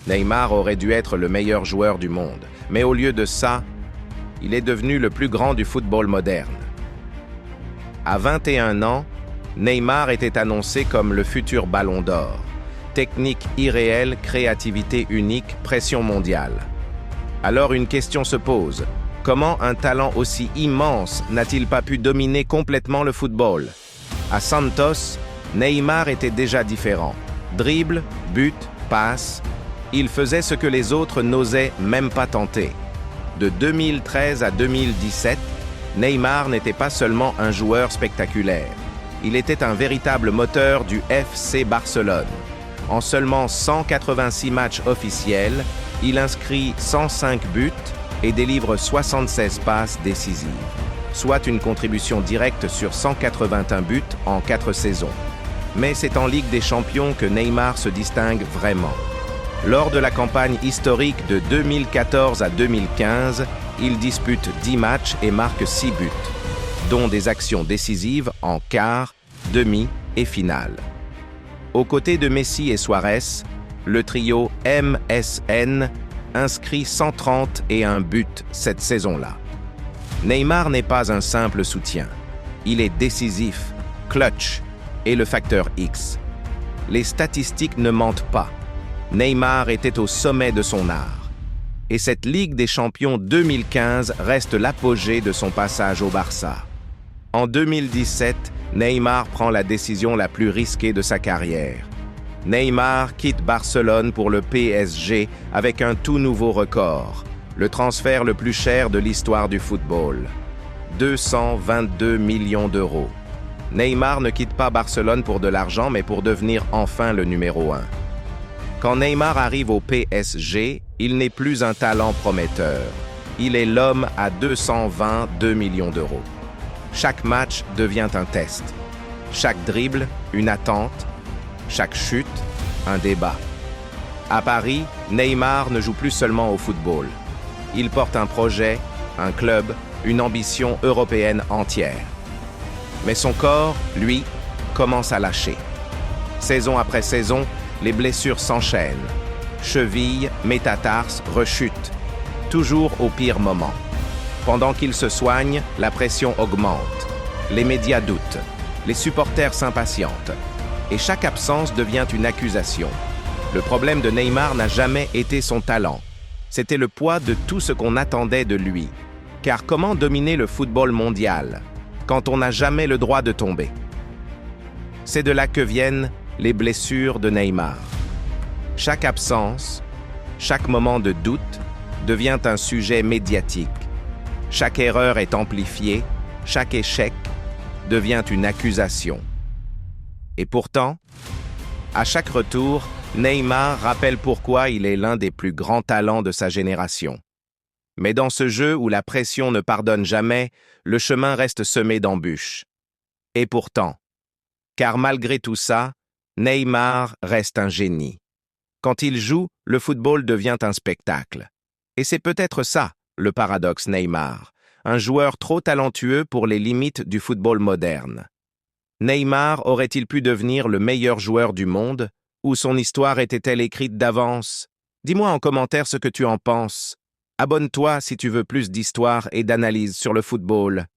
Neymar aurait dû être le meilleur joueur du monde, mais au lieu de ça, il est devenu le plus grand du football moderne. À 21 ans, Neymar était annoncé comme le futur Ballon d'Or. Technique irréelle, créativité unique, pression mondiale. Alors une question se pose. Comment un talent aussi immense n'a-t-il pas pu dominer complètement le football? À Santos, Neymar était déjà différent. Dribble, but, passe, il faisait ce que les autres n'osaient même pas tenter. De 2013 à 2017, Neymar n'était pas seulement un joueur spectaculaire. Il était un véritable moteur du FC Barcelone. En seulement 186 matchs officiels, il inscrit 105 buts et délivre 76 passes décisives, soit une contribution directe sur 181 buts en 4 saisons. Mais c'est en Ligue des Champions que Neymar se distingue vraiment. Lors de la campagne historique de 2014 à 2015, il dispute 10 matchs et marque 6 buts, dont des actions décisives en quart, demi et finale. Aux côtés de Messi et Suarez, le trio MSN inscrit 131 buts cette saison-là. Neymar n'est pas un simple soutien. Il est décisif, clutch et le facteur X. Les statistiques ne mentent pas. Neymar était au sommet de son art. Et cette Ligue des Champions 2015 reste l'apogée de son passage au Barça. En 2017, Neymar prend la décision la plus risquée de sa carrière. Neymar quitte Barcelone pour le PSG avec un tout nouveau record, le transfert le plus cher de l'histoire du football. 222 millions d'euros. Neymar ne quitte pas Barcelone pour de l'argent, mais pour devenir enfin le numéro 1. Quand Neymar arrive au PSG, il n'est plus un talent prometteur. Il est l'homme à 222 millions d'euros. Chaque match devient un test. Chaque dribble, une attente. Chaque chute, un débat. À Paris, Neymar ne joue plus seulement au football. Il porte un projet, un club, une ambition européenne entière. Mais son corps, lui, commence à lâcher. Saison après saison, les blessures s'enchaînent. Cheville, métatarse, rechute. Toujours au pire moment. Pendant qu'il se soigne, la pression augmente. Les médias doutent. Les supporters s'impatientent. Et chaque absence devient une accusation. Le problème de Neymar n'a jamais été son talent. C'était le poids de tout ce qu'on attendait de lui. Car comment dominer le football mondial quand on n'a jamais le droit de tomber? C'est de là que viennent les blessures de Neymar. Chaque absence, chaque moment de doute devient un sujet médiatique. Chaque erreur est amplifiée, chaque échec devient une accusation. Et pourtant, à chaque retour, Neymar rappelle pourquoi il est l'un des plus grands talents de sa génération. Mais dans ce jeu où la pression ne pardonne jamais, le chemin reste semé d'embûches. Et pourtant, car malgré tout ça, Neymar reste un génie. Quand il joue, le football devient un spectacle. Et c'est peut-être ça, le paradoxe Neymar, un joueur trop talentueux pour les limites du football moderne. Neymar aurait-il pu devenir le meilleur joueur du monde, ou son histoire était-elle écrite d'avance? Dis-moi en commentaire ce que tu en penses. Abonne-toi si tu veux plus d'histoire et d'analyse sur le football.